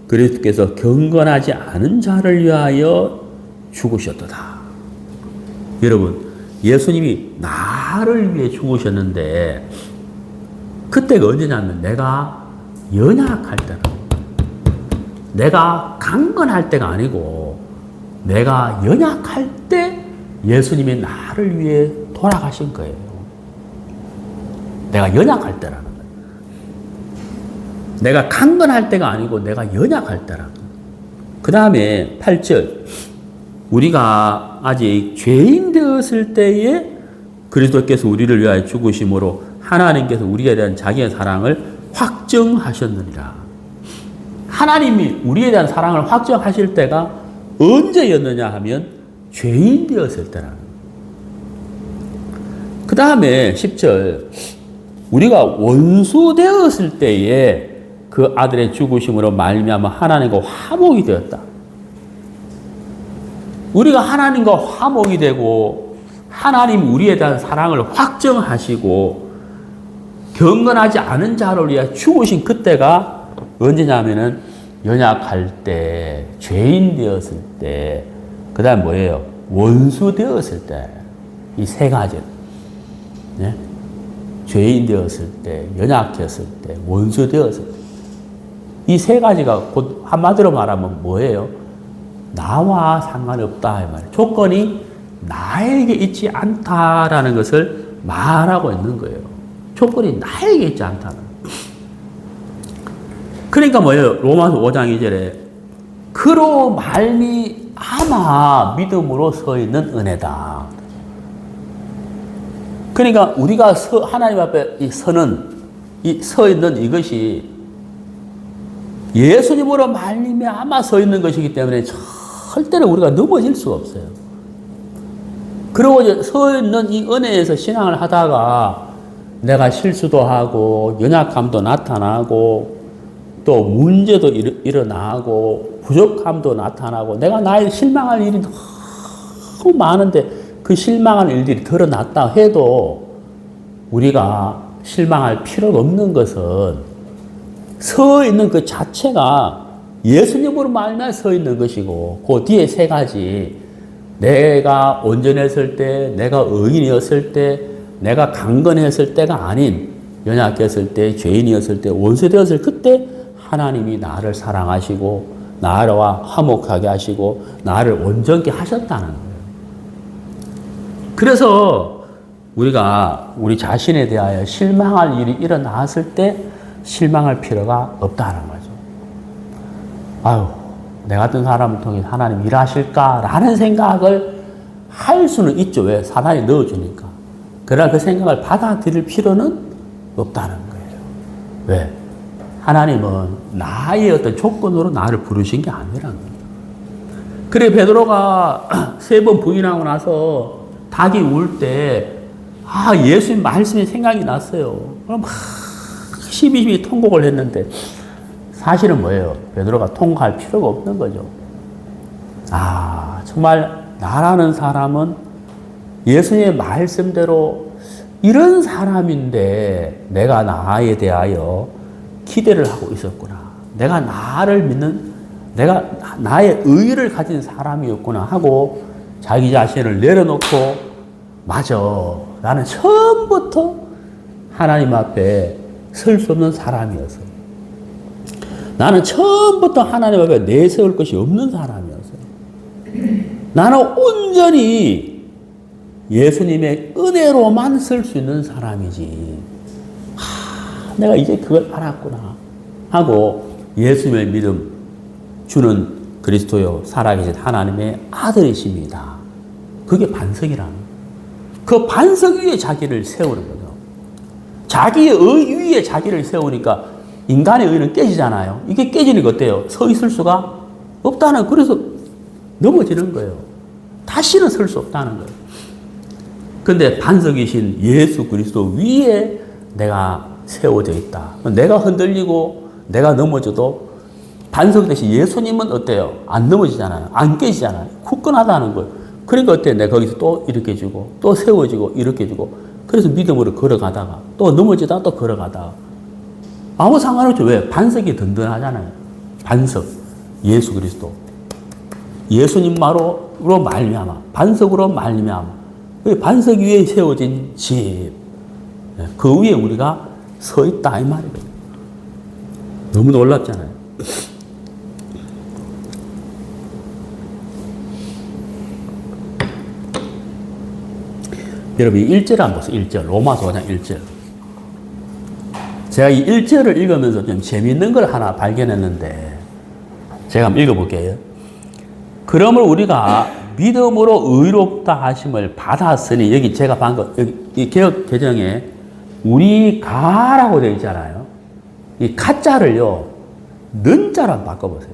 그리스도께서 경건하지 않은 자를 위하여 죽으셨도다. 여러분 예수님이 나를 위해 죽으셨는데 그때가 언제냐면 내가 연약할 때라. 내가 강건할 때가 아니고 내가 연약할 때 예수님이 나를 위해 돌아가신 거예요. 내가 연약할 때라는 거예요. 내가 강건할 때가 아니고 내가 연약할 때라는 거예요. 그 다음에 8절 우리가 아직 죄인 되었을 때에 그리스도께서 우리를 위하여 죽으심으로 하나님께서 우리에 대한 자기의 사랑을 확정하셨느니라. 하나님이 우리에 대한 사랑을 확정하실 때가 언제였느냐 하면 죄인 되었을 때라는 거예요. 그 다음에 10절 우리가 원수 되었을 때에 그 아들의 죽으심으로 말미암아 하나님과 화목이 되었다. 우리가 하나님과 화목이 되고 하나님 우리에 대한 사랑을 확정하시고 경건하지 않은 자를 위해 죽으신 그때가 언제냐면은 연약할 때, 죄인 되었을 때, 그 다음 뭐예요? 원수 되었을 때. 이 세 가지. 네? 죄인 되었을 때, 연약했을 때, 원수 되었을 때. 이 세 가지가 곧 한마디로 말하면 뭐예요? 나와 상관이 없다. 이 말이에요. 조건이 나에게 있지 않다라는 것을 말하고 있는 거예요. 조건이 나에게 있지 않다는. 그러니까 뭐예요? 로마서 5장 2절에 그로 말미암아 믿음으로 서 있는 은혜다. 그러니까 우리가 하나님 앞에 서 있는 이것이 예수님으로 말미암아 서 있는 것이기 때문에 절대로 우리가 넘어질 수가 없어요. 그리고 이제 서 있는 이 은혜에서 신앙을 하다가 내가 실수도 하고 연약함도 나타나고 또 문제도 일어나고 부족함도 나타나고 내가 나의 실망할 일이 너무 많은데 그 실망할 일들이 드러났다 해도 우리가 실망할 필요가 없는 것은 서 있는 그 자체가 예수님으로 말미암아 서 있는 것이고 그 뒤에 세 가지 내가 온전했을 때 내가 의인이었을 때 내가 강건했을 때가 아닌 연약했을 때 죄인이었을 때 원수되었을 그때 하나님이 나를 사랑하시고 나와 화목하게 하시고 나를 온전케 하셨다는 거예요. 그래서 우리가 우리 자신에 대하여 실망할 일이 일어났을 때 실망할 필요가 없다는 거죠. 아유, 내 같은 사람을 통해 하나님 일하실까라는 생각을 할 수는 있죠. 왜? 사단이 넣어주니까. 그러나 그 생각을 받아들일 필요는 없다는 거예요. 왜? 하나님은 나의 어떤 조건으로 나를 부르신 게 아니라는 거예요. 그래 베드로가 3번 부인하고 나서 닭이 울 때 예수님 말씀이 생각이 났어요. 그럼 시비시비 통곡을 했는데 사실은 뭐예요? 베드로가 통곡할 필요가 없는 거죠. 정말 나라는 사람은 예수님의 말씀대로 이런 사람인데 내가 나에 대하여 기대를 하고 있었구나. 내가 나를 믿는, 내가 나의 의의를 가진 사람이었구나 하고 자기 자신을 내려놓고, 맞아, 나는 처음부터 하나님 앞에 설 수 없는 사람이었어. 나는 처음부터 하나님 앞에 내세울 것이 없는 사람이었어. 나는 온전히 예수님의 은혜로만 설 수 있는 사람이지. 내가 이제 그걸 알았구나 하고 예수님의 믿음 주는 그리스도요 살아계신 하나님의 아들이십니다. 그게 반석이라는 거예요. 그 반석 위에 자기를 세우는 거죠. 자기의 의 위에 자기를 세우니까 인간의 의는 깨지잖아요. 이게 깨지는 게 어때요? 서 있을 수가 없다는, 그래서 넘어지는 거예요. 다시는 설 수 없다는 거예요. 근데 반석이신 예수 그리스도 위에 내가 세워져 있다. 내가 흔들리고 내가 넘어져도 반석 대신 예수님은 어때요? 안 넘어지잖아요. 안 깨지잖아요. 굳건하다는 거예요. 그러니까 어때요? 내가 거기서 또 이렇게 주고 또 세워지고 이렇게 주고, 그래서 믿음으로 걸어가다가 또 넘어지다가 또 걸어가다가 아무 상관없죠. 왜? 반석이 든든하잖아요. 반석 예수 그리스도, 예수님으로 말미암아, 반석으로 말미암아, 반석 위에 세워진 집, 그 위에 우리가 서 있다 이 말이거든요. 너무 놀랍잖아요. 여러분, 이 1절 한번 보세요. 1절. 로마서 5장 1절. 제가 이 1절을 읽으면서 좀 재미있는 걸 하나 발견했는데, 제가 한번 읽어볼게요. 그러므로 우리가 믿음으로 의롭다 하심을 받았으니, 여기 제가 방금, 여기 이 개역 개정에 우리가라고 되어 있잖아요. 이 가자를요, 는자로 한번 바꿔보세요.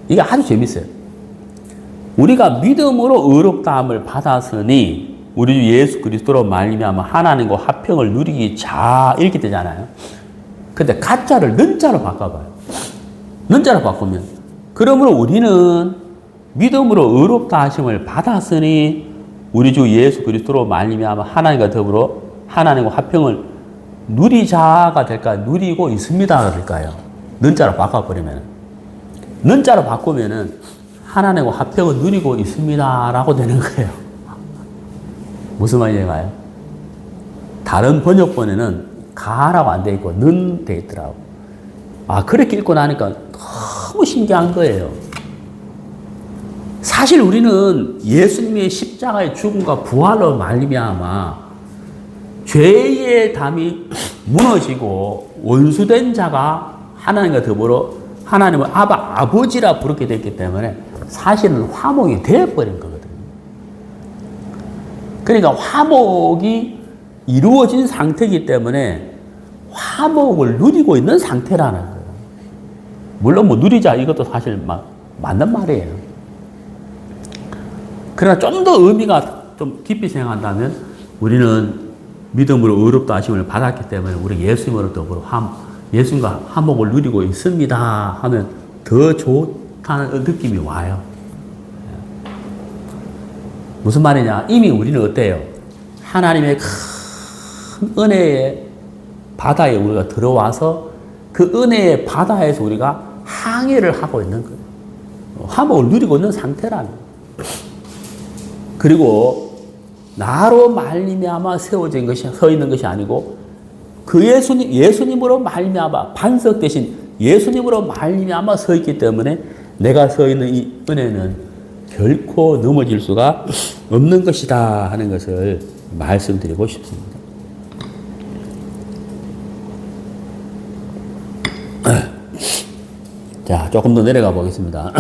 이게 아주 재밌어요. 우리가 믿음으로 의롭다 함을 받았으니, 우리 주 예수 그리스도로 말미암아 하나님과 화평을 누리기 자, 이렇게 되잖아요. 근데 가짜를 는자로 바꿔봐요. 는자로 바꾸면, 그러므로 우리는 믿음으로 의롭다 하심을 받았으니 우리 주 예수 그리스도로 말미암아 하나님과 더불어 하나님과 화평을 누리자가 될까요? 누리고 있습니다가 될까요? 는자로 바꿔버리면, 는자로 바꾸면은 하나님과 화평을 누리고 있습니다라고 되는 거예요. 무슨 말인가요? 다른 번역본에는 가라고 안 돼 있고 는 돼 있더라고. 아, 그렇게 읽고 나니까 너무 신기한 거예요. 사실 우리는 예수님의 십자가의 죽음과 부활로 말미암아 죄의 담이 무너지고 원수된 자가 하나님과 더불어 하나님을 아버지라 부르게 됐기 때문에 사실은 화목이 되어버린 거거든요. 그러니까 화목이 이루어진 상태이기 때문에 화목을 누리고 있는 상태라는 거예요. 물론 뭐 누리자 이것도 사실 맞는 말이에요. 그러나 좀 더 의미가 좀 깊이 생각한다면 우리는 믿음으로 의롭다 하심을 받았기 때문에 우리 예수님으로 더불어 예수님과 화목을 누리고 있습니다 하면 더 좋다는 느낌이 와요. 무슨 말이냐? 이미 우리는 어때요? 하나님의 큰 은혜의 바다에 우리가 들어와서 그 은혜의 바다에서 우리가 항해를 하고 있는 거예요. 화목을 누리고 있는 상태라는 거예요. 그리고 나로 말미암아 세워진 것이, 서 있는 것이 아니고 그 예수님으로 말미암아, 반석 대신 예수님으로 말미암아 서 있기 때문에 내가 서 있는 이 은혜는 결코 넘어질 수가 없는 것이다 하는 것을 말씀드리고 싶습니다. 자, 조금 더 내려가 보겠습니다.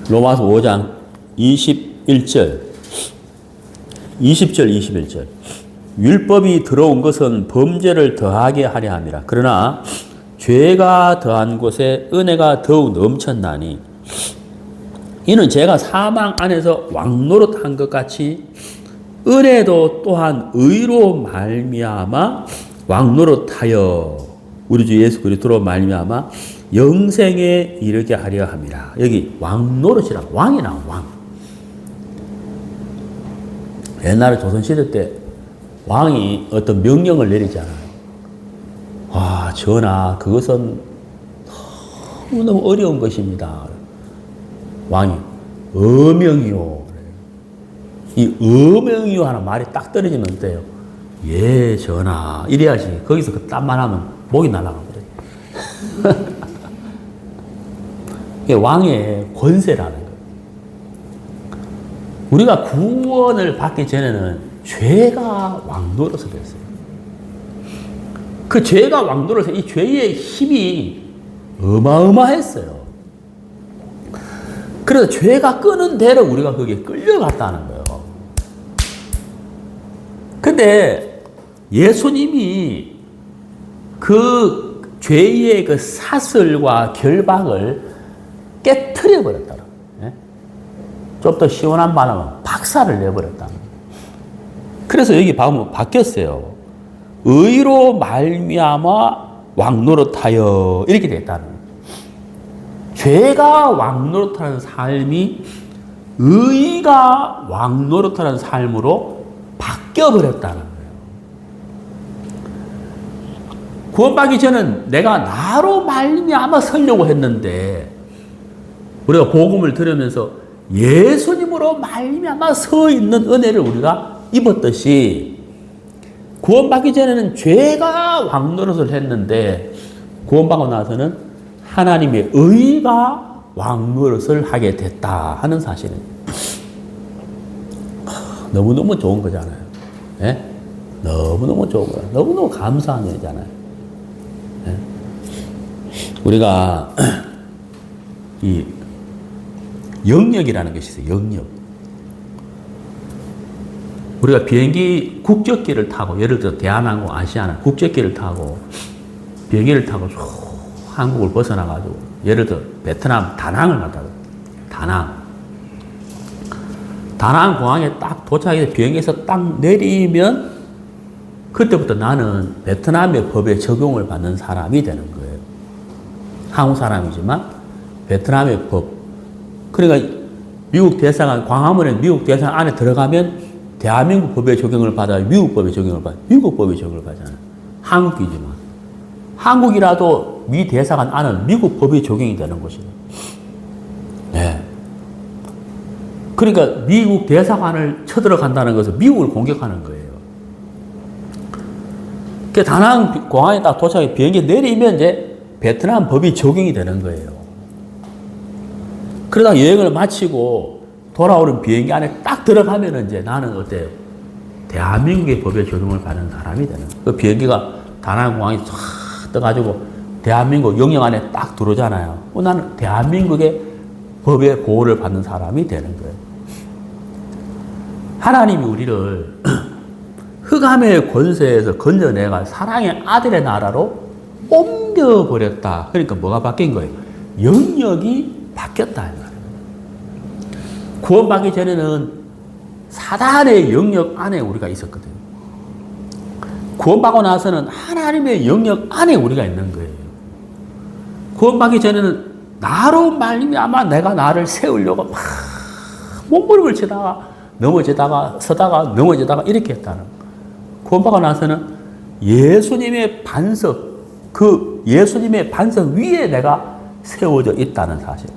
로마서 5장 21절, 20절, 21절. 율법이 들어온 것은 범죄를 더하게 하려 함이라. 그러나 죄가 더한 곳에 은혜가 더욱 넘쳤나니 이는 제가 사망 안에서 왕노릇한 것 같이 은혜도 또한 의로 말미암아 왕노릇하여 우리 주 예수 그리스도로 말미암아 영생에 이르게 하려 함이라. 여기 왕 노릇이라 왕이 나와 왕. 옛날에 조선시대 때 왕이 어떤 명령을 내리잖아요. 와, 전하, 그것은 너무너무 어려운 것입니다. 왕이 어명이요. 이 어명이요 하는 말이 딱 떨어지면 어때요? 예, 전하. 이래야지. 거기서 그 땀만 하면 목이 날아가거든요. 이게 왕의 권세라는 거예요. 우리가 구원을 받기 전에는 죄가 왕노릇을 했어요. 그 죄가 왕노릇을 이 죄의 힘이 어마어마했어요. 그래서 죄가 끄는 대로 우리가 거기에 끌려갔다는 거예요. 근데 예수님이 그 죄의 그 사슬과 결박을 깨트려 버렸다는 거예요. 좀 더 시원한 말하면 박살을 내버렸다는 거예요. 그래서 여기 보면 바뀌었어요. 의로 말미암아 왕노릇하여 이렇게 됐다는 거예요. 죄가 왕노릇하는 삶이 의가 왕노릇하는 삶으로 바뀌어버렸다는 거예요. 구원받기 전엔 내가 나로 말미암아 서려고 했는데 우리가 복음을 들으면서 예수님으로 말미암아 서 있는 은혜를 우리가 입었듯이 구원받기 전에는 죄가 왕노릇을 했는데 구원받고 나서는 하나님의 의가 왕노릇을 하게 됐다 하는 사실은 너무너무 좋은 거잖아요. 예? 너무너무 좋은 거예요. 너무너무 감사한 일이잖아요. 예? 우리가 이 영역이라는 것이 있어요. 영역. 우리가 비행기 국적기를 타고 예를 들어 대한항공, 아시아나 국적기를 타고 비행기를 타고 한국을 벗어나가지고 예를 들어 베트남 다낭을 갔다 다낭 공항에 딱 도착해서 비행기에서 딱 내리면 그때부터 나는 베트남의 법에 적용을 받는 사람이 되는 거예요. 한국 사람이지만 베트남의 법. 그러니까 미국 대사관, 광화문에 미국 대사관 안에 들어가면 대한민국 법에 적용을 받아요. 미국 법에 적용을 받아요. 미국 법에 적용을 받잖아요. 한국이지만. 한국이라도 미 대사관 안은 미국 법이 적용이 되는 것이에요. 네. 그러니까 미국 대사관을 쳐들어간다는 것은 미국을 공격하는 거예요. 그 다낭 공항에 딱 도착해 비행기 내리면 이제 베트남 법이 적용이 되는 거예요. 그러다 여행을 마치고 돌아오는 비행기 안에 딱 들어가면 이제 나는 어때요? 대한민국의 법에 적용을 받는 사람이 되는 거예요. 그 비행기가 다낭 공항에 쫙 떠가지고 대한민국 영역 안에 딱 들어오잖아요. 나는 대한민국의 법의 보호를 받는 사람이 되는 거예요. 하나님이 우리를 흑암의 권세에서 건져내가 사랑의 아들의 나라로 옮겨버렸다. 그러니까 뭐가 바뀐 거예요? 영역이 바뀌었다. 구원받기 전에는 사단의 영역 안에 우리가 있었거든요. 구원받고 나서는 하나님의 영역 안에 우리가 있는 거예요. 구원받기 전에는 나로 말미암아 내가 나를 세우려고 막 몸부림을 치다가 넘어지다가 서다가 넘어지다가 이렇게 했다는 거예요. 구원받고 나서는 예수님의 반석, 그 예수님의 반석 위에 내가 세워져 있다는 사실.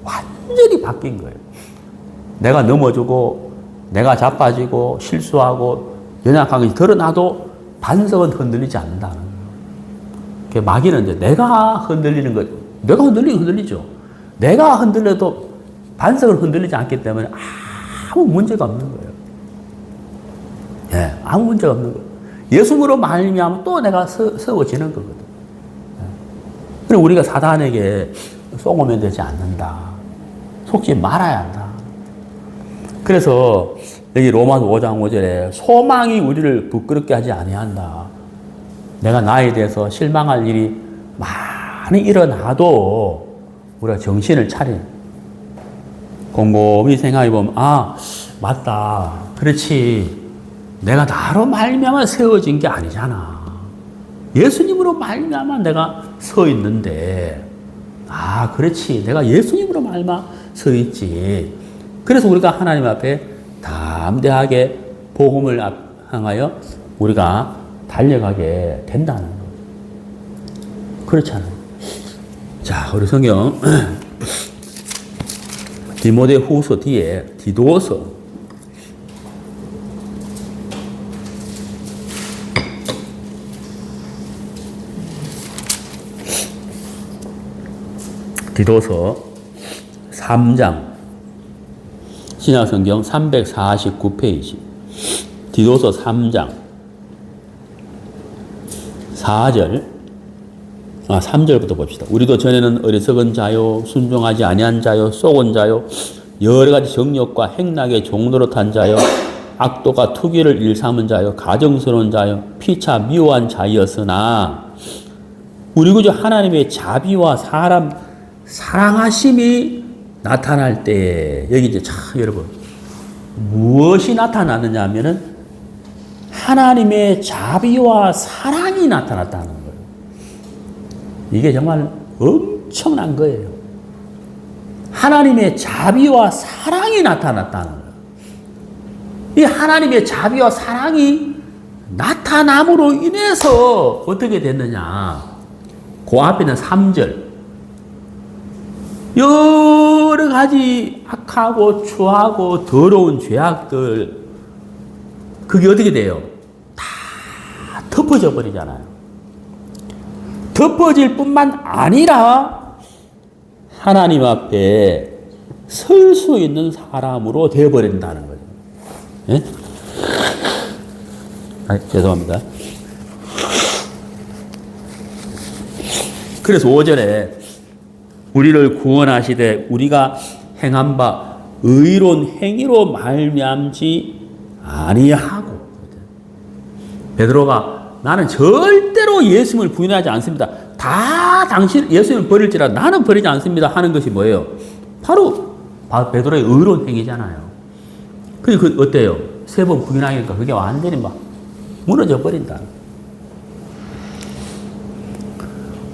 완전히 바뀐 거예요. 내가 넘어지고, 내가 자빠지고, 실수하고, 연약한 것이 드러나도 반석은 흔들리지 않는다는 거예요. 마귀는 이제 내가 흔들리는 것, 내가 흔들리죠. 내가 흔들려도 반석을 흔들리지 않기 때문에 아무 문제가 없는 거예요. 예, 아무 문제가 없는 거예요. 예수님으로 말미암아 또 내가 세워지는 거거든. 예. 그리고 우리가 사단에게 속으면 되지 않는다. 속지 말아야 한다. 그래서 여기 로마서 5장 5절에 소망이 우리를 부끄럽게 하지 아니한다. 내가 나에 대해서 실망할 일이 많이 일어나도 우리가 정신을 차려. 곰곰이 생각해보면 맞다. 그렇지. 내가 나로 말미암아 세워진 게 아니잖아. 예수님으로 말미암아 내가 서 있는데, 아, 그렇지. 내가 예수님으로 말미암아 서 있지. 그래서 우리가 하나님 앞에 담대하게 복음을 향하여 우리가 달려가게 된다는 거예요. 그렇잖아요. 자, 우리 성경 디모데 후서 뒤에 디도서 디도서 3장 신약성경 349페이지 디도서 3장 3절부터 봅시다. 우리도 전에는 어리석은 자요, 순종하지 아니한 자요, 쏘곤 자요, 여러 가지 정욕과 행락의 종노릇한 자요, 악도가 투기를 일삼은 자요, 가정스러운 자요, 피차 미워한 자였으나 우리 구주 하나님의 자비와 사람 사랑하심이 나타날 때, 여기 이제 참 여러분 무엇이 나타나느냐 하면은 하나님의 자비와 사랑이 나타났다는 거예요. 이게 정말 엄청난 거예요. 하나님의 자비와 사랑이 나타났다는 거예요. 이 하나님의 자비와 사랑이 나타남으로 인해서 어떻게 됐느냐. 그 앞에 있는 3절. 여러 가지 악하고 추하고 더러운 죄악들, 그게 어떻게 돼요? 다 덮어져 버리잖아요. 덮어질 뿐만 아니라 하나님 앞에 설 수 있는 사람으로 되어버린다는 거죠. 예? 죄송합니다. 그래서 5절에 우리를 구원하시되 우리가 행한 바 의로운 행위로 말미암지 아니하고. 베드로가 나는 절대로 예수님을 부인하지 않습니다. 다 당신 예수님을 버릴지라도 나는 버리지 않습니다 하는 것이 뭐예요? 바로 베드로의 의로운 행위잖아요. 근데 그 어때요? 3번 부인하니까 그게 완전히 막 무너져 버린다.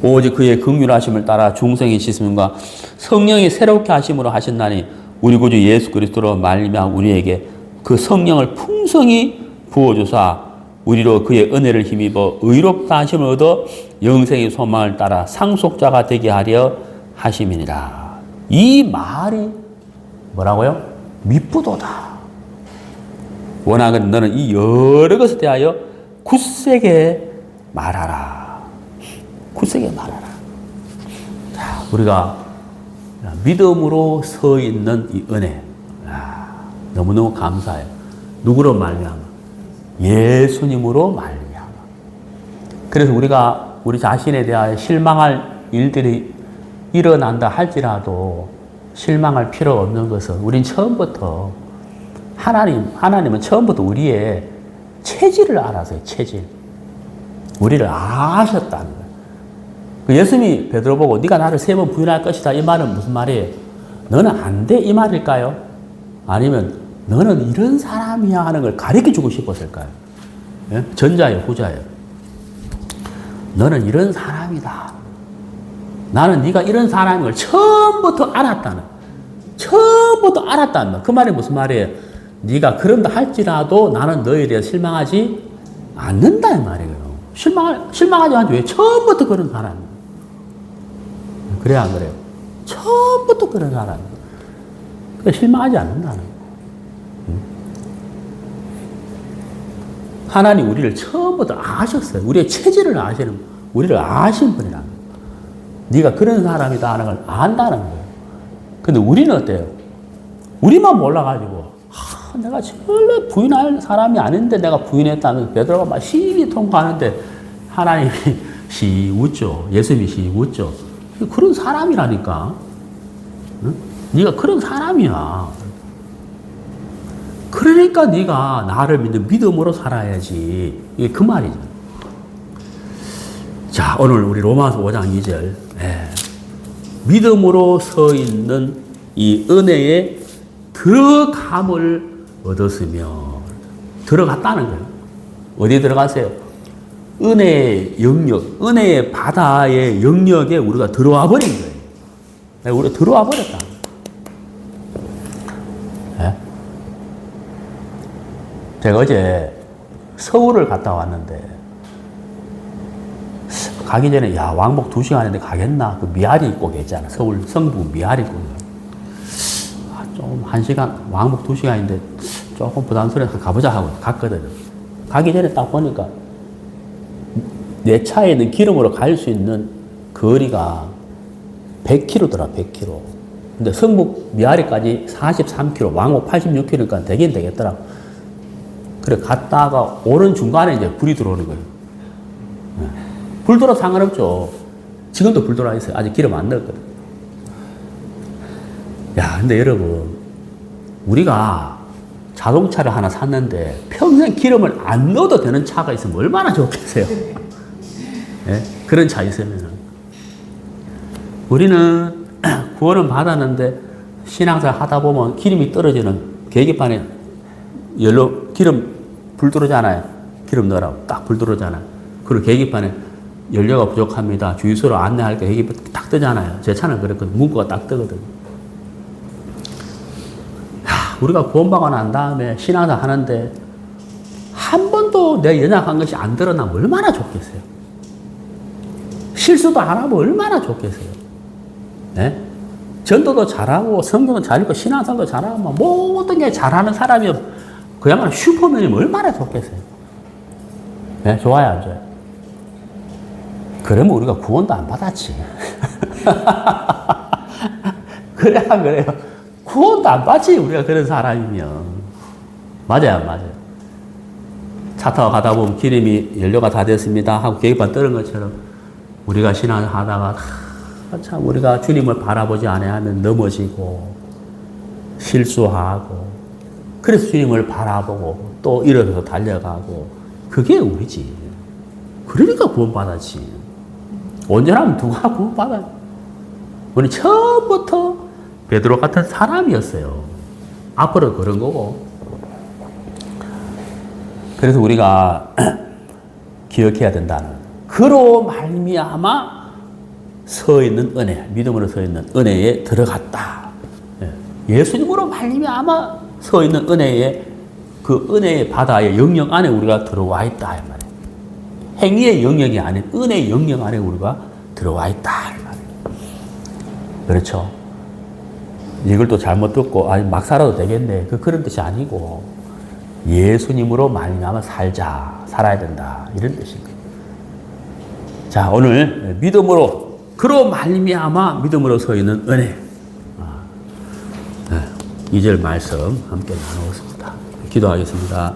오직 그의 긍휼하심을 따라 중생의 씻음과 성령이 새롭게 하심으로 하신다니 우리 구주 예수 그리스도로 말미암아 우리에게 그 성령을 풍성히 부어주사 우리로 그의 은혜를 힘입어 의롭다 하심을 얻어 영생의 소망을 따라 상속자가 되게 하려 하심이니라. 이 말이 뭐라고요? 미쁘도다. 원하건 너는 이 여러 것에 대하여 굳세게 말하라. 굳세게 말하라. 자, 우리가 믿음으로 서 있는 이 은혜, 너무너무 감사해요. 누구로 말미암아? 예수님으로 말미암아. 그래서 우리가 우리 자신에 대하여 실망할 일들이 일어난다 할지라도 실망할 필요 없는 것은 우린 처음부터 하나님은 처음부터 우리의 체질을 알아서요. 체질. 우리를 아셨다는 거예요. 예수님이 베드로 보고 네가 나를 3번 부인할 것이다. 이 말은 무슨 말이에요? 너는 안 돼. 이 말일까요? 아니면 너는 이런 사람이야 하는 걸 가르쳐주고 싶었을까요? 예? 전자예요, 후자예요. 너는 이런 사람이다. 나는 네가 이런 사람인 걸 처음부터 알았다는. 처음부터 알았다는. 그 말이 무슨 말이에요? 네가 그런다 할지라도 나는 너에 대해 실망하지 않는다 이 말이에요. 실망하지 않지. 왜? 처음부터 그런 사람이에요. 그래야 안 그래요? 처음부터 그런 사람이에요. 그러니까 실망하지 않는다는 거예요. 하나님 우리를 처음부터 아셨어요. 우리의 체질을 아시는, 우리를 아신 분이라는 거예요. 네가 그런 사람이다 하는 걸 안다는 거예요. 근데 우리는 어때요? 우리만 몰라가지고 내가 전혀 부인할 사람이 아닌데 내가 부인했다는 베드로가 막 시비 통과하는데 하나님이 시 웃죠. 예수님이 시 웃죠. 그런 사람이라니까. 응? 네가 그런 사람이야. 그러니까 네가 나를 믿는 믿음으로 살아야지. 이게 그 말이죠. 자, 오늘 우리 로마서 5장 2절. 믿음으로 서 있는 이 은혜의 들어감을 얻었으며 들어갔다는 거예요. 어디 들어갔어요? 은혜의 영역, 은혜의 바다의 영역에 우리가 들어와 버린 거예요. 우리가 들어와 버렸다. 네? 제가 어제 서울을 갔다 왔는데, 가기 전에, 야, 왕복 2시간인데 가겠나? 그 미아리 꼭 있잖아. 서울 성북 미아리 꼭. 좀 1시간, 왕복 2시간인데 조금 부담스러워서 가보자 하고 갔거든요. 가기 전에 딱 보니까 내 차에 있는 기름으로 갈 수 있는 거리가 100km더라, 100km. 근데 성북 미아리까지 43km, 왕복 86km니까 되긴 되겠더라. 그래, 갔다가 오는 중간에 이제 불이 들어오는 거예요. 불 들어도 상관없죠. 지금도 불 들어와 있어요. 아직 기름 안 넣었거든. 야, 근데 여러분, 우리가 자동차를 하나 샀는데 평생 기름을 안 넣어도 되는 차가 있으면 얼마나 좋겠어요. 네? 그런 차 있으면. 우리는 구원은 받았는데 신앙생활 하다 보면 기름이 떨어지는 계기판에 기름 불 들어오잖아요. 기름 넣으라고 딱 불 들어오잖아요. 그리고 계기판에 연료가 부족합니다. 주유소로 안내할 때 계기판 딱 뜨잖아요. 제 차는 그랬거든요. 문구가 딱 뜨거든요. 우리가 구원받고 난 다음에 신앙생활 하는데 한 번도 내 연약한 것이 안 드러나면 얼마나 좋겠어요. 실수도 안 하면 얼마나 좋겠어요. 네? 전도도 잘하고 성경도 잘 읽고 신앙생활도 잘하고 모든 게 잘하는 사람이 그야말로 슈퍼맨이면 얼마나 좋겠어요. 네? 좋아요, 안 좋아요? 그러면 우리가 구원도 안 받았지. 그래, 안 그래요? 구원도 안 받지, 우리가 그런 사람이면. 맞아요, 맞아요. 차 타고 가다 보면 기름이 연료가 다 됐습니다 하고 계기판 뜨는 것처럼 우리가 신앙을 하다가 참 우리가 주님을 바라보지 않으면 넘어지고 실수하고 그래서 주님을 바라보고 또 일어서서 달려가고 그게 우리지. 그러니까 구원받았지. 언제라면 누가 구원받아요? 우리 처음부터 베드로 같은 사람이었어요. 앞으로 그런 거고. 그래서 우리가 기억해야 된다는 그로 말미암아 서 있는 은혜, 믿음으로 서 있는 은혜에 들어갔다. 예수님으로 말미암아 서 있는 은혜에 그 은혜의 바다의 영역 안에 우리가 들어와 있다 이 말이에요. 행위의 영역이 아닌 은혜의 영역 안에 우리가 들어와 있다 이 말이에요. 그렇죠? 이걸 또 잘못 듣고 막 살아도 되겠네. 그런 뜻이 아니고 예수님으로 말미암아 살아야 된다 이런 뜻입니다. 자, 오늘 믿음으로 그로 말미암아 믿음으로 서 있는 은혜 2절 말씀 함께 나누었습니다. 기도하겠습니다.